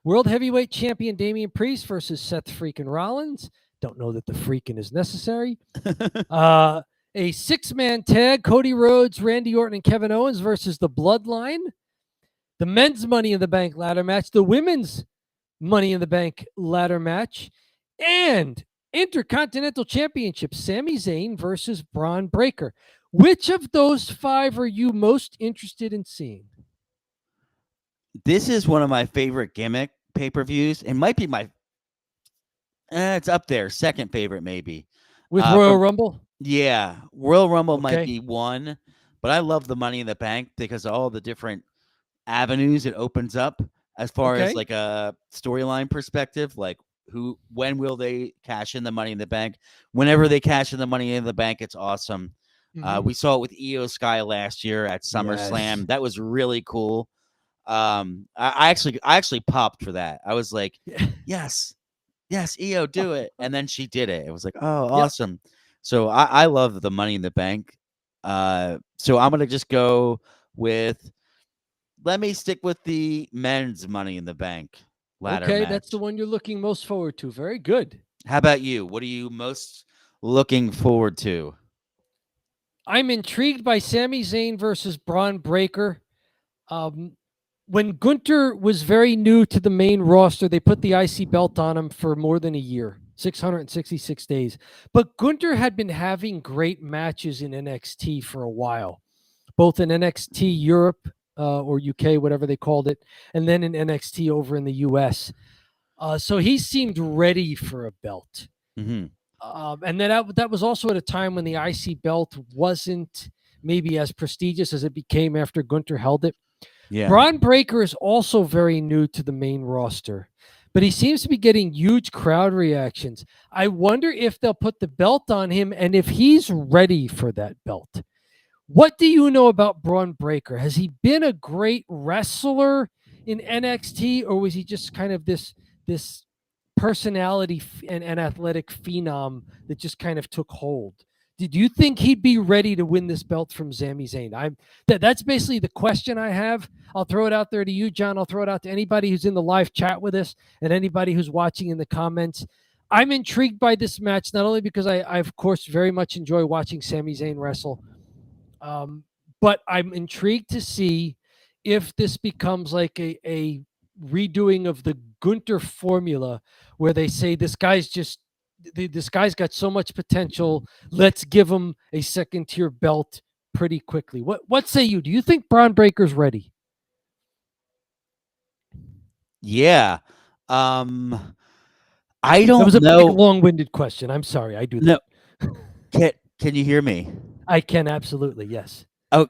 World Heavyweight Champion Damian Priest versus Seth freaking Rollins. Don't know that the freaking is necessary. A 6-man tag, Cody Rhodes, Randy Orton, and Kevin Owens versus the Bloodline. The men's Money in the Bank ladder match, the women's Money in the Bank ladder match, and Intercontinental Championship, Sami Zayn versus Bron Breakker. Which of those 5 are you most interested in seeing? This is one of my favorite gimmick pay-per-views. It might be it's up there, second favorite maybe. With Royal Rumble? Yeah, Royal Rumble might Okay. be one, but I love the Money in the Bank because of all the different avenues it opens up as far as Okay. like a storyline perspective. Like when will they cash in the Money in the Bank? Whenever they cash in the Money in the Bank, it's awesome. Mhm. We saw it with Io Sky last year at SummerSlam. Yes. That was really cool. I actually popped for that. I was like, yes, Io, do it. And then she did it. It was like, oh, Yep. awesome. So I love the Money in the Bank. So I'm gonna just go with. Let me stick with the men's Money in the Bank ladder Okay, match. that's the one you're looking most forward to. Very good. How about you? What are you most looking forward to? I'm intrigued by Sami Zayn versus Bron Breakker. When Gunther was very new to the main roster, they put the IC belt on him for more than a year, 666 days. But Gunther had been having great matches in NXT for a while, both in NXT Europe or UK, whatever they called it, and then in NXT over in the US. So he seemed ready for a belt. Mm-hmm. And then that was also at a time when the IC belt wasn't maybe as prestigious as it became after Gunther held it. Yeah. Bron Breakker is also very new to the main roster, but he seems to be getting huge crowd reactions. I wonder if they'll put the belt on him and if he's ready for that belt. What do you know about Bron Breakker? Has he been a great wrestler in NXT, or was he just kind of this personality and athletic phenom that just kind of took hold? Did you think he'd be ready to win this belt from Sami Zayn? That's basically the question I have. I'll throw it out there to you, John. I'll throw it out to anybody who's in the live chat with us and anybody who's watching in the comments. I'm intrigued by this match, not only because I of course, very much enjoy watching Sami Zayn wrestle, but I'm intrigued to see if this becomes like a redoing of the Gunther formula where they say this guy's got so much potential. Let's give him a second tier belt pretty quickly. What say you? Do you think Bron Breakker's ready? Yeah. I That don't was a big, know. long-winded question. I'm sorry. I do No, that. can you hear me? I can absolutely. Yes. Oh,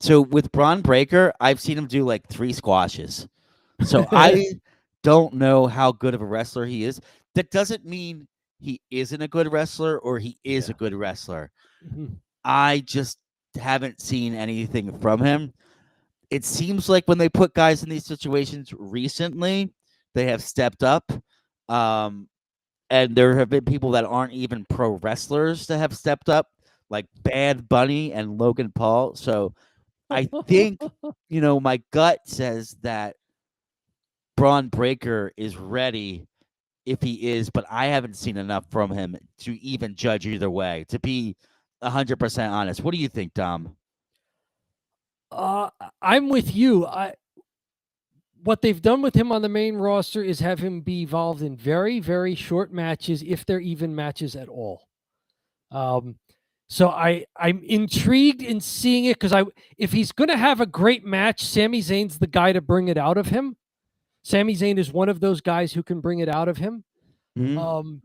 so with Bron Breakker, I've seen him do like 3 squashes. So I don't know how good of a wrestler he is. That doesn't mean he isn't a good wrestler or he is a good wrestler. Mhm. I just haven't seen anything from him. It seems like when they put guys in these situations recently, they have stepped up. And there have been people that aren't even pro wrestlers that have stepped up, like Bad Bunny and Logan Paul. So I think, my gut says that Bron Breakker is ready if he is, but I haven't seen enough from him to even judge either way, to be 100% honest. What do you think, Dom? Uh, I'm with you. What they've done with him on the main roster is have him be involved in very, very short matches, if they're even matches at all. So I'm intrigued in seeing it because if he's going to have a great match, Sami Zayn's the guy to bring it out of him. Sami Zayn is one of those guys who can bring it out of him. Mm-hmm.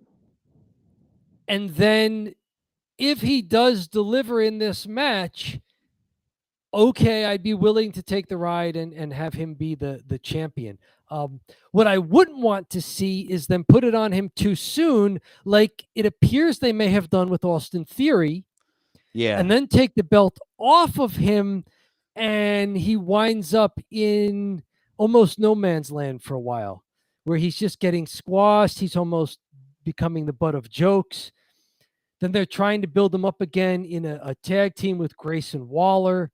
And then if he does deliver in this match, okay, I'd be willing to take the ride and have him be the champion. What I wouldn't want to see is them put it on him too soon, like it appears they may have done with Austin Theory, Yeah. and then take the belt off of him, and he winds up in almost no man's land for a while, where he's just getting squashed. He's almost becoming the butt of jokes. Then they're trying to build him up again in a tag team with Grayson Waller.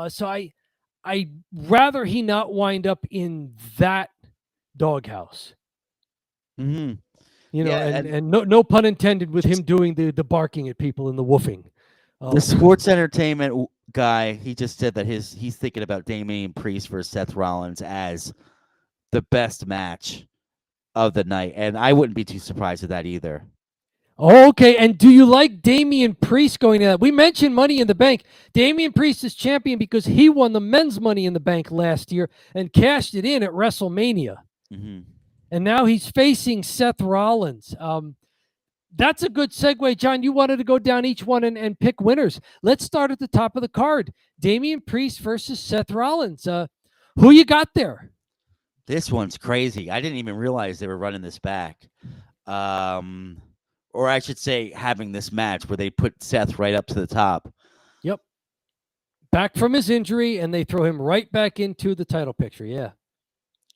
So I'd rather he not wind up in that doghouse. Mm-hmm. You know, Yeah, and no pun intended with him doing the barking at people and the woofing. the sports entertainment guy, he just said that he's thinking about Damian Priest versus Seth Rollins as the best match of the night, and I wouldn't be too surprised with that either. Okay, and do you like Damian Priest going to that? We mentioned Money in the Bank. Damian Priest is champion because he won the men's Money in the Bank last year and cashed it in at WrestleMania. Mm-hmm. And now he's facing Seth Rollins. That's a good segue, John. You wanted to go down each one and pick winners. Let's start at the top of the card. Damian Priest versus Seth Rollins. Who you got there? This one's crazy. I didn't even realize they were running this back. Or I should say having this match where they put Seth right up to the top. Yep. Back from his injury, and they throw him right back into the title picture. Yeah.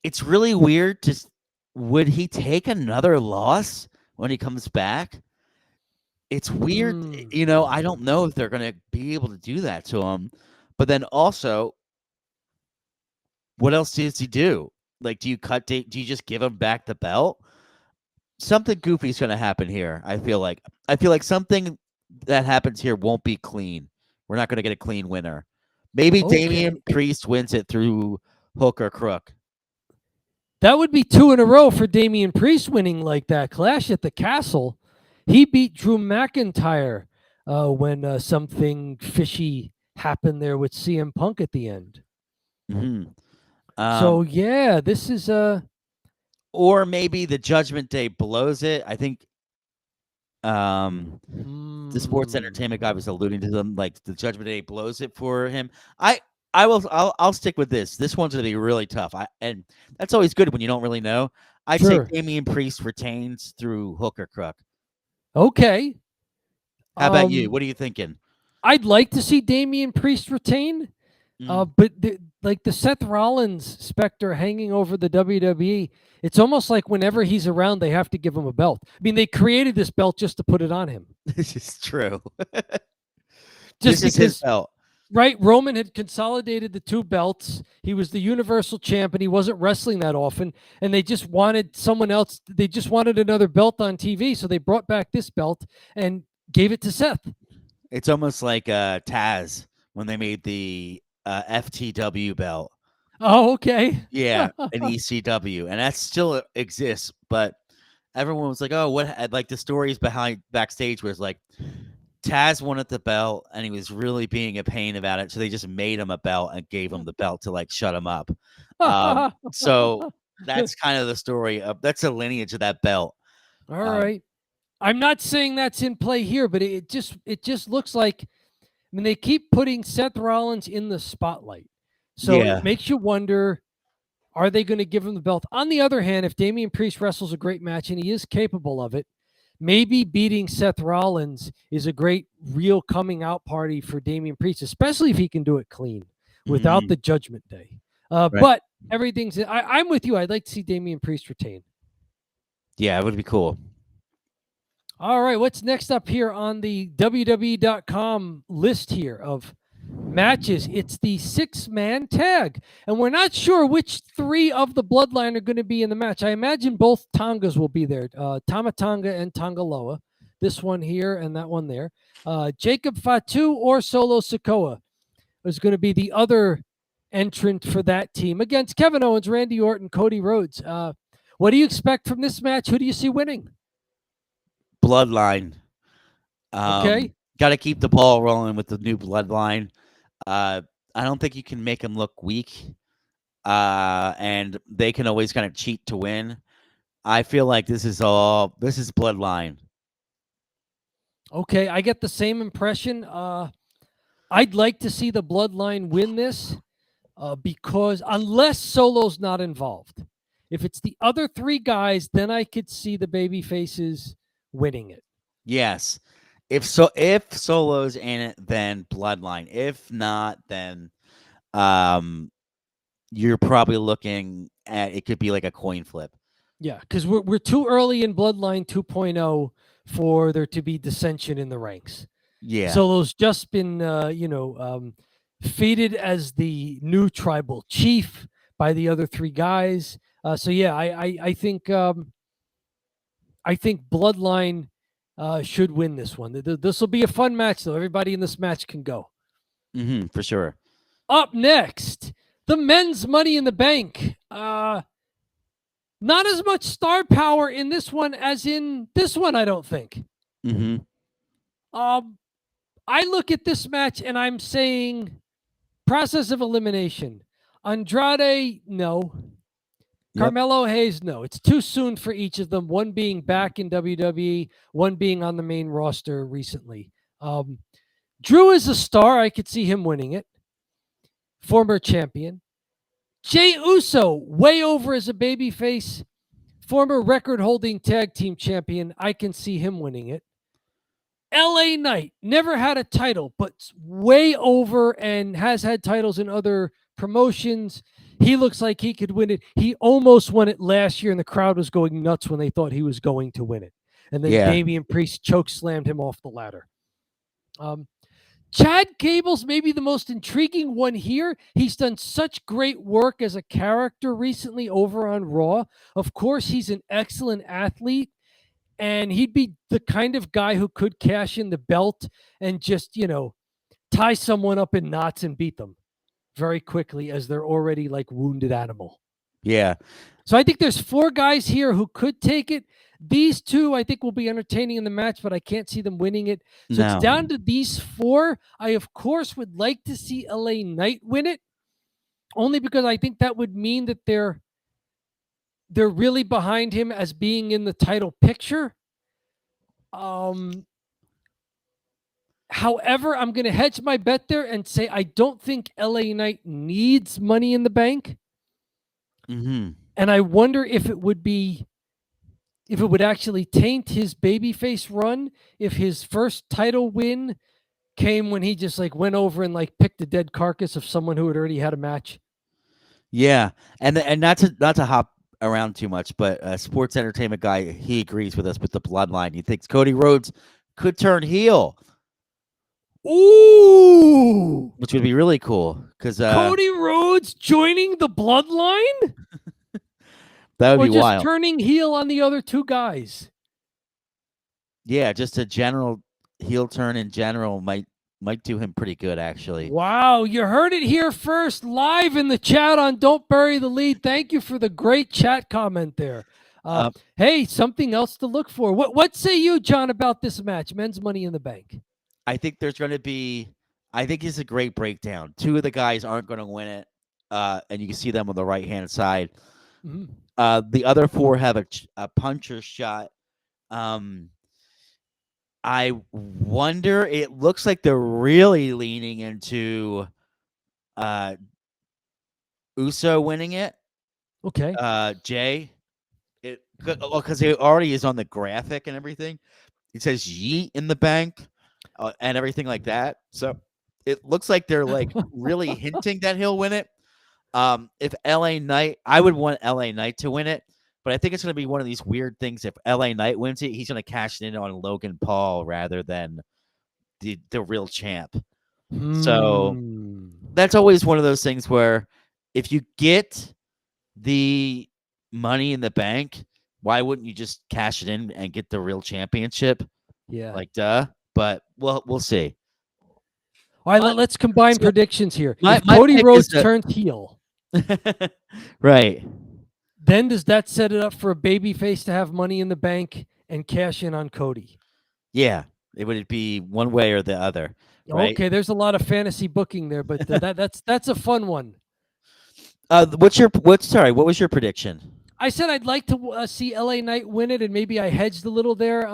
It's really weird. Would he take another loss when he comes back? It's weird. I don't know if they're going to be able to do that to him. But then also, what else does he do? Like, do you just give him back the belt? Something goofy is going to happen here. I feel like something that happens here won't be clean. We're not going to get a clean winner. Maybe Damian Priest wins it through hook or crook. That would be 2 in a row for Damian Priest winning like that. Clash at the Castle. He beat Drew McIntyre when something fishy happened there with CM Punk at the end. Mm-hmm. So yeah, this is or maybe the Judgment Day blows it. I think the sports entertainment guy was alluding to them, like the Judgment Day blows it for him. I'll stick with this. This one's gonna be really tough. And that's always good when you don't really know. I'd say Damian Priest retains through hook or crook. Okay. How about you? What are you thinking? I'd like to see Damian Priest retain. But the Seth Rollins specter hanging over the WWE, it's almost like whenever he's around, they have to give him a belt. I mean, they created this belt just to put it on him. This is true. Just this is his belt. Right? Roman had consolidated the 2 belts. He was the Universal Champ, and he wasn't wrestling that often. And they just wanted someone else. They just wanted another belt on TV, so they brought back this belt and gave it to Seth. It's almost like Taz when they made the FTW belt. Oh, okay. Yeah, an ECW, and that still exists. But everyone was like, "Oh, what?" Like the stories backstage was like, Taz wanted the belt, and he was really being a pain about it. So they just made him a belt and gave him the belt to like shut him up. So that's kind of the story that's the lineage of that belt. All right. I'm not saying that's in play here, but it just looks like. I mean, they keep putting Seth Rollins in the spotlight. So it makes you wonder, are they going to give him the belt? On the other hand, if Damian Priest wrestles a great match, and he is capable of it, maybe beating Seth Rollins is a great real coming out party for Damian Priest, especially if he can do it clean without the Judgment Day. Right. But everything's... I'm with you. I'd like to see Damian Priest retain. Yeah, it would be cool. All right, what's next up here on the WWE.com list here of matches? It's the 6-man tag, and we're not sure which 3 of the Bloodline are going to be in the match. I imagine both Tongas will be there, Tama Tonga and Tongaloa. This one here and that one there. Jacob Fatu or Solo Sikoa is going to be the other entrant for that team against Kevin Owens, Randy Orton, Cody Rhodes. What do you expect from this match? Who do you see winning? Bloodline. Okay. Got to keep the ball rolling with the new Bloodline. I don't think you can make them look weak. And they can always kind of cheat to win. I feel like this is Bloodline. Okay, I get the same impression. I'd like to see the Bloodline win this because unless Solo's not involved, if it's the other 3 guys, then I could see the baby faces winning it. Yes. If Solo's in it, then Bloodline. If not, then you're probably looking at it could be like a coin flip. Yeah, because we're too early in Bloodline 2.0 for there to be dissension in the ranks. Yeah. Solo's just been feted as the new tribal chief by the other three guys. So yeah, I think Bloodline should win this one. This will be a fun match, though. Everybody in this match can go. For sure. Up next, the men's Money in the Bank. Not as much star power in this one as in this one, I don't think. I look at this match and I'm saying process of elimination. Andrade, no. Yep. Carmelo Hayes, no. It's too soon for each of them. One being back in WWE, one being on the main roster recently. Drew is a star. I could see him winning it. Former champion. Jey Uso, way over as a babyface. Former record-holding tag team champion. I can see him winning it. LA Knight, never had a title, but way over and has had titles in other promotions. He looks like he could win it. He almost won it last year, and the crowd was going nuts when they thought he was going to win it. And then Damian Priest choke slammed him off the ladder. Chad Gable's maybe the most intriguing one here. He's done such great work as a character recently over on Raw. Of course, he's an excellent athlete, and he'd be the kind of guy who could cash in the belt and just, tie someone up in knots and beat them very quickly as they're already like wounded animal. Yeah. So I think there's 4 guys here who could take it. These 2 I think will be entertaining in the match, but I can't see them winning it. So it's down to these 4. I, of course, would like to see LA Knight win it, only because I think that would mean that they're really behind him as being in the title picture. However, I'm going to hedge my bet there and say I don't think LA Knight needs Money in the Bank. And I wonder if it would actually taint his babyface run if his first title win came when he just like went over and like picked the dead carcass of someone who had already had a match. Yeah, and not to hop around too much, but a sports entertainment guy, he agrees with us with the Bloodline. He thinks Cody Rhodes could turn heel. Ooh, which would be really cool because Cody Rhodes joining the Bloodline. That would be wild. Just turning heel on the other 2 guys. Yeah, just a general heel turn in general might do him pretty good, actually. Wow, you heard it here first, live in the chat on Don't Bury the Lead. Thank you for the great chat comment there. Hey, something else to look for. What say you, John, about this match, men's Money in the Bank? I think there's going to be. I think it's a great breakdown. 2 of the guys aren't going to win it, and you can see them on the right-hand side. The other 4 have a puncher shot. I wonder. It looks like they're really leaning into Uso winning it. Okay. Jay, because it already is on the graphic and everything. It says "Yeet" in the bank and everything like that. So it looks like they're like really hinting that he'll win it. If LA Knight, I would want LA Knight to win it, but I think it's going to be one of these weird things. If LA Knight wins it, he's going to cash in on Logan Paul rather than the real champ. So that's always one of those things where if you get the Money in the Bank, why wouldn't you just cash it in and get the real championship? Yeah. Like, duh. But we'll see. All right, let's combine predictions here. If Cody Rhodes turns heel, right, then does that set it up for a babyface to have Money in the Bank and cash in on Cody? Yeah, it would be one way or the other. Right? Okay, there's a lot of fantasy booking there, but that's a fun one. What was your prediction? I said I'd like to see LA Knight win it, and maybe I hedged a little there.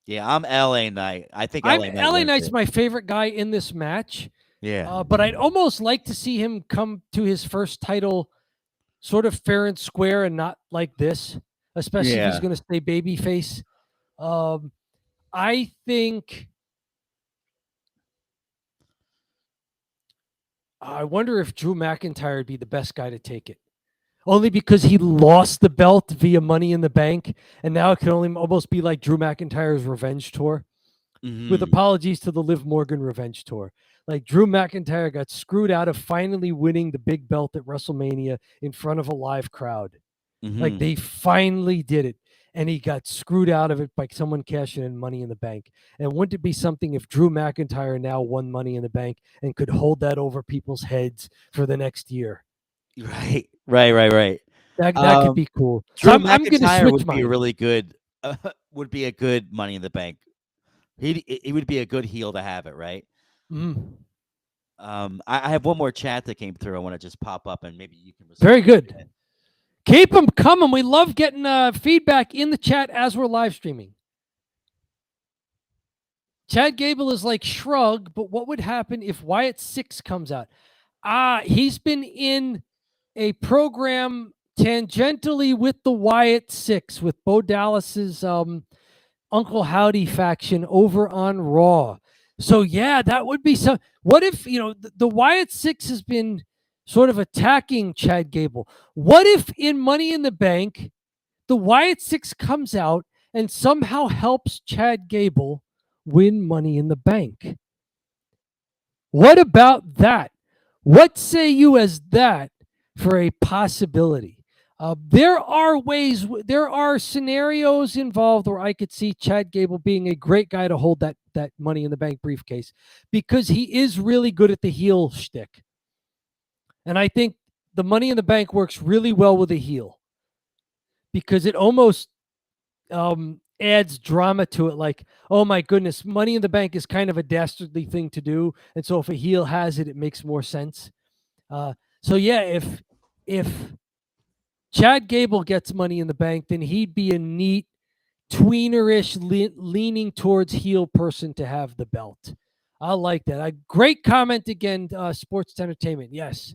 Yeah, I'm LA Knight. I think LA Knight's my favorite guy in this match. Yeah. But I'd almost like to see him come to his first title sort of fair and square and not like this, especially if he's going to stay babyface. I wonder if Drew McIntyre would be the best guy to take it. Only because he lost the belt via Money in the Bank, and now it can only almost be like Drew McIntyre's revenge tour. with Mhm. apologies to the Liv Morgan Revenge Tour. Like Drew McIntyre got screwed out of finally winning the big belt at WrestleMania in front of a live crowd. Like Mhm. they finally did it. And he got screwed out of it by someone cashing in Money in the Bank. And wouldn't it be something if Drew McIntyre now won Money in the Bank and could hold that over people's heads for the next year? Right. Right. That could be cool. So Drew I'm going to McIntyre switch would be a mine. really good would be a good Money in the Bank. He would be a good heel to have it, right? Mm. I have one more chat that came through. I want to just pop up and maybe you can respond. Very good. Keep them coming. We love getting feedback in the chat as we're live streaming. Chad Gable is like shrug, but what would happen if Wyatt 6 comes out? He's been in a program tangentially with the Wyatt 6 with Bo Dallas's Uncle Howdy faction over on Raw. So yeah, that would be some. What if the Wyatt 6 has been sort of attacking Chad Gable? What if in Money in the Bank, the Wyatt 6 comes out and somehow helps Chad Gable win Money in the Bank? What about that? What say you as that for a possibility? There are ways, there are scenarios involved where I could see Chad Gable being a great guy to hold that Money in the Bank briefcase because he is really good at the heel shtick. And I think the Money in the Bank works really well with a heel because it almost adds drama to it. Like, oh my goodness, Money in the Bank is kind of a dastardly thing to do, and so if a heel has it, it makes more sense. So yeah, if Chad Gable gets Money in the Bank, then he'd be a neat tweenerish leaning towards heel person to have the belt. I like that. A great comment again, Sports Entertainment. Yes.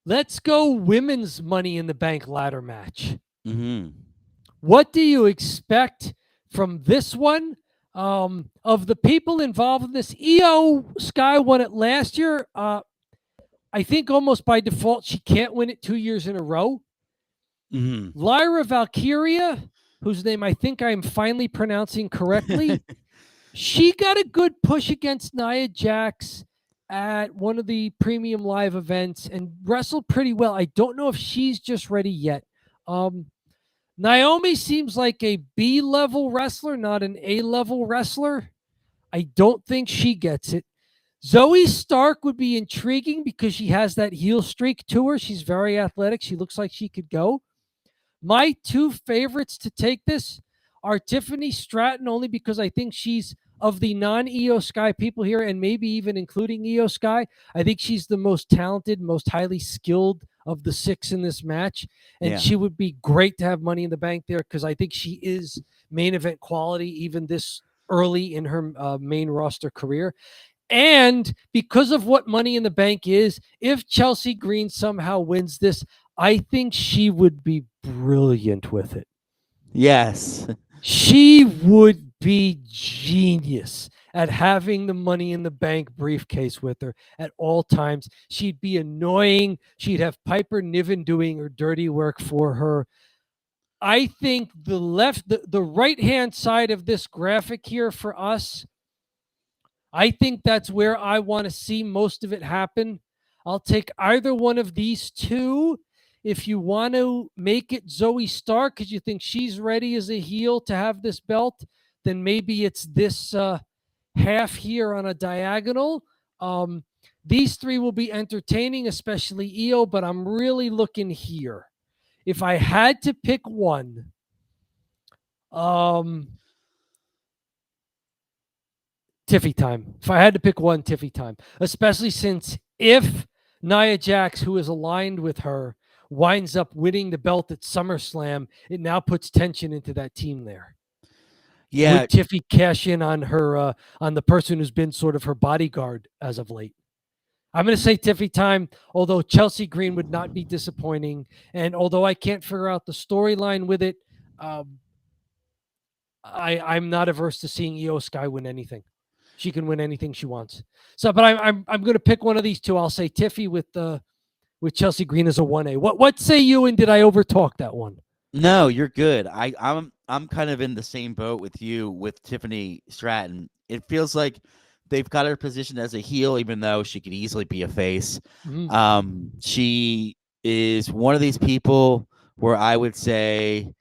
Let's go women's Money in the Bank ladder match. Mm-hmm. What do you expect from this one? Of the people involved in this, Io Sky won it last year. I think almost by default, she can't win it 2 years in a row. Mm-hmm. Lyra Valkyria, whose name I think I'm finally pronouncing correctly, she got a good push against Nia Jax at one of the premium live events and wrestled pretty well. I don't know if she's just ready yet. Naomi seems like a B-level wrestler, not an A-level wrestler. I don't think she gets it. Zoe Stark would be intriguing because she has that heel streak to her. She's very athletic. She looks like she could go. My two favorites to take this are Tiffany Stratton, only because I think she's of the non-Io Sky people here, and maybe even including Io Sky, I think she's the most talented, most highly skilled of the 6 in this match. And she would be great to have Money in the Bank there because I think she is main event quality even this early in her main roster career. And because of what Money in the Bank is, if Chelsea Green somehow wins this, I think she would be brilliant with it. Yes. She would be genius at having the Money in the Bank briefcase with her at all times. She'd be annoying. She'd have Piper Niven doing her dirty work for her. I think the right-hand side of this graphic here for us, I think that's where I want to see most of it happen. I'll take either one of these two. If you want to make it Zoe Stark because you think she's ready as a heel to have this belt, then maybe it's this half here on a diagonal. These three will be entertaining, especially Io, but I'm really looking here. If I had to pick one, Tiffy time. If I had to pick one, Tiffy time. Especially since if Nia Jax, who is aligned with her, winds up winning the belt at SummerSlam, it now puts tension into that team there. Yeah. Would Tiffy cash in on her, on the person who's been sort of her bodyguard as of late? I'm going to say Tiffy time, although Chelsea Green would not be disappointing. And although I can't figure out the storyline with it, I'm not averse to seeing Io Sky win anything. She can win anything she wants. So, but I'm going to pick one of these two. I'll say Tiffy with Chelsea Green as a 1A. What say you? And did I overtalk that one? No, you're good. I'm kind of in the same boat with you with Tiffany Stratton. It feels like they've got her positioned as a heel, even though she could easily be a face. She is one of these people where I would say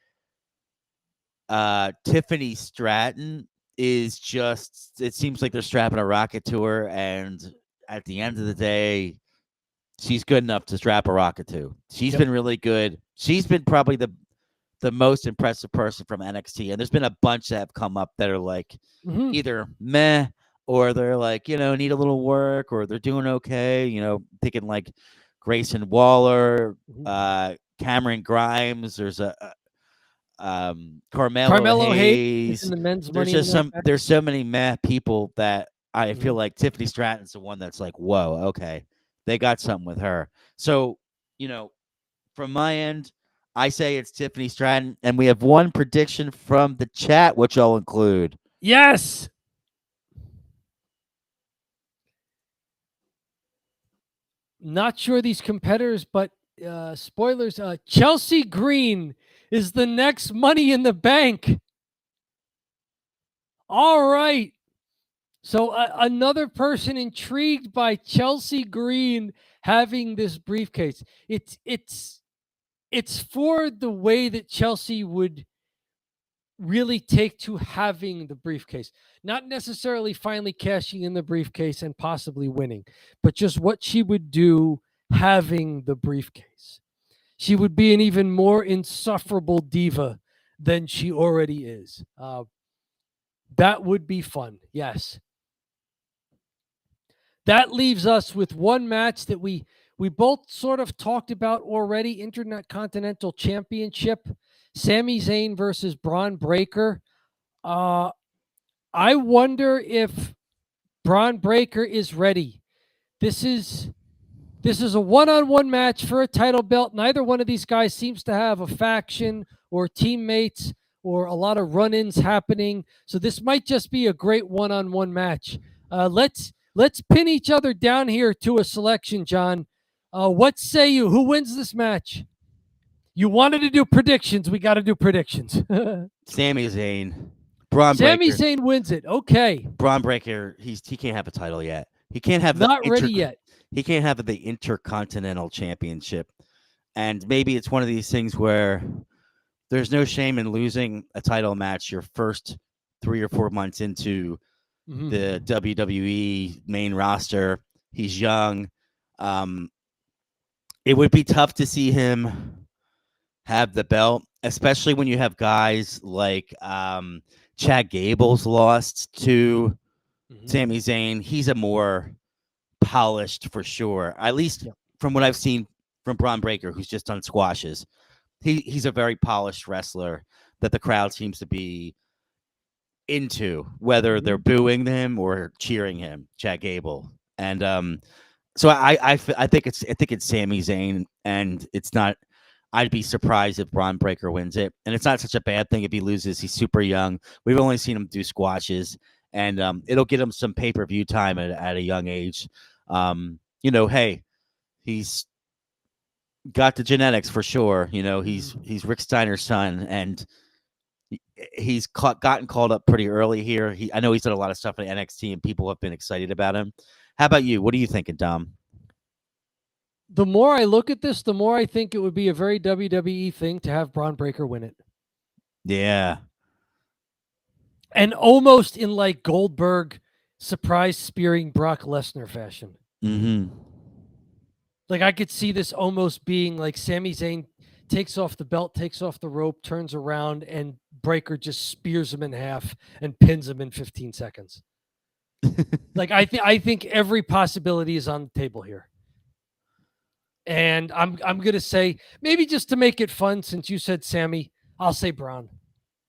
Tiffany Stratton is just, it seems like they're strapping a rocket to her, and at the end of the day, she's good enough to strap a rocket to. She's Yep. been really good. She's been probably the most impressive person from NXT. And there's been a bunch that have come up that are like either meh or they're like, need a little work or they're doing okay. Thinking like Grayson Waller, Cameron Grimes. There's a Carmelo Carmelo Hayes is in Hayes. the men's There's Money in the just Bank some. match. There's so many meh people that I feel like Tiffany Stratton's the one that's like, whoa, okay, they got something with her. So, from my end, I say it's Tiffany Stratton, and we have one prediction from the chat, which I'll include. Yes. Not sure these competitors, but spoilers. Chelsea Green is the next Money in the Bank. All right. So another person intrigued by Chelsea Green having this briefcase. It's for the way that Chelsea would really take to having the briefcase. Not necessarily finally cashing in the briefcase and possibly winning, but just what she would do having the briefcase. She would be an even more insufferable diva than she already is. That would be fun. Yes. That leaves us with one match that we both sort of talked about already, Intercontinental Championship, Sami Zayn versus Bron Breakker. I wonder if Bron Breakker is ready. This is a one-on-one match for a title belt. Neither one of these guys seems to have a faction or teammates or a lot of run-ins happening. So this might just be a great one-on-one match. Let's pin each other down here to a selection, John. What say you? Who wins this match? You wanted to do predictions. We got to do predictions. Sami Zayn, Bron Sami Breakker. Zayn wins it. Okay. Bron Breakker, he can't have a title yet. He can't have Not ready yet. He can't have the Intercontinental Championship. And maybe it's one of these things where there's no shame in losing a title match your first 3 or 4 months into the WWE main roster. He's young. It would be tough to see him have the belt, especially when you have guys like Chad Gable's lost to Sami Zayn. He's a more polished for sure, at least from what I've seen from Bron Breakker, who's just done squashes. He's a very polished wrestler that the crowd seems to be into, whether they're booing him or cheering him, Chad Gable. And so I think it's Sami Zayn, and it's not. I'd be surprised if Bron Breakker wins it, and it's not such a bad thing if he loses. He's super young. We've only seen him do squashes, and it'll get him some pay-per-view time at a young age. Hey, he's got the genetics for sure. He's Rick Steiner's son, and he's gotten called up pretty early here. I know he's done a lot of stuff at NXT, and people have been excited about him. How about you? What are you thinking, Dom? The more I look at this, the more I think it would be a very WWE thing to have Bron Breakker win it. Yeah. And almost in like Goldberg surprise spearing Brock Lesnar fashion. Like I could see this almost being like Sami Zayn takes off the belt, takes off the rope, turns around, and Breakker just spears him in half and pins him in 15 seconds. Like I think every possibility is on the table here. And I'm gonna say, maybe just to make it fun, since you said Sami, I'll say Bron.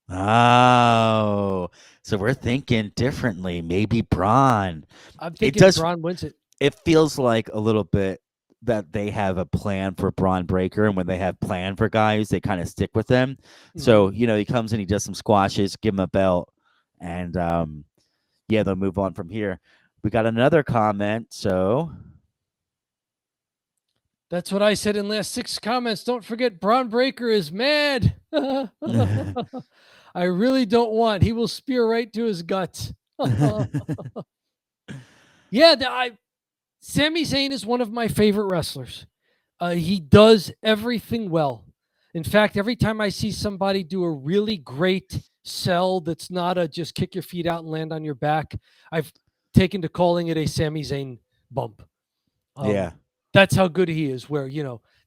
Oh, so we're thinking differently. Maybe Bron. I'm thinking Bron wins it. It feels like a little bit that they have a plan for Bron Breakker, and when they have plan for guys, they kind of stick with them. So he comes in, he does some squashes, give him a belt, and they'll move on from here. We got another comment. So That's what I said in last 6 comments. Don't forget, Braun Breaker is mad. I really don't want. He will spear right to his guts. Yeah, Sami Zayn is one of my favorite wrestlers. He does everything well. In fact, every time I see somebody do a really great sell that's not a just kick your feet out and land on your back, I've taken to calling it a Sami Zayn bump. Yeah. That's how good he is, where,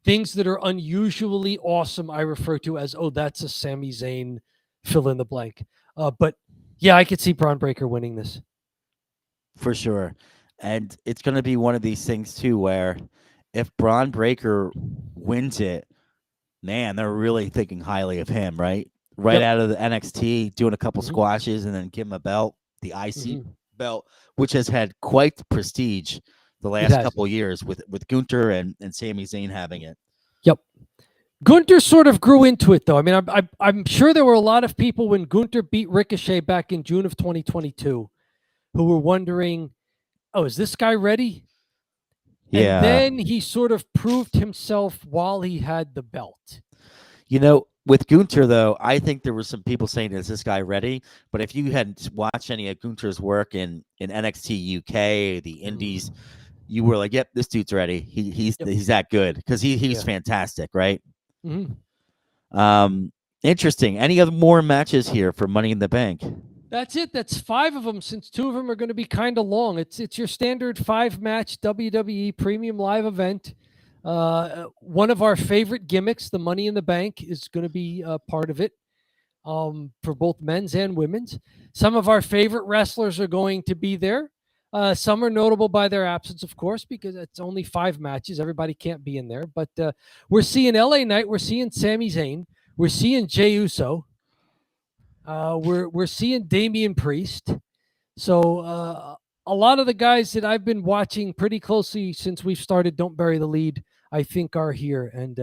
things that are unusually awesome, I refer to as, oh, that's a Sami Zayn fill in the blank. But yeah, I could see Braun Breaker winning this. For sure. And it's going to be one of these things, too, where if Braun Breaker wins it, man, they're really thinking highly of him, right? Right out of the NXT, doing a couple squashes and then give him a belt, the IC belt, which has had quite the prestige the last couple of years with Gunther and Sami Zayn having it. Yep. Gunther sort of grew into it, though. I mean, I'm sure there were a lot of people when Gunther beat Ricochet back in June of 2022 who were wondering, oh, is this guy ready? Yeah. And then he sort of proved himself while he had the belt. With Gunther, though, I think there were some people saying, is this guy ready? But if you hadn't watched any of Gunther's work in NXT UK, the Indies, you were like, yep, this dude's ready. He's that good because he's fantastic, right? Interesting. Any other more matches here for Money in the Bank? That's it. That's 5 of them, since 2 of them are going to be kind of long. It's your standard 5-match WWE Premium Live event. One of our favorite gimmicks, the Money in the Bank, is going to be part of it for both men's and women's. Some of our favorite wrestlers are going to be there. Some are notable by their absence, of course, because it's only 5 matches. Everybody can't be in there. But we're seeing LA Knight. We're seeing Sami Zayn. We're seeing Jey Uso. We're seeing Damian Priest. So a lot of the guys that I've been watching pretty closely since we've started Don't Bury the Lead, I think, are here. And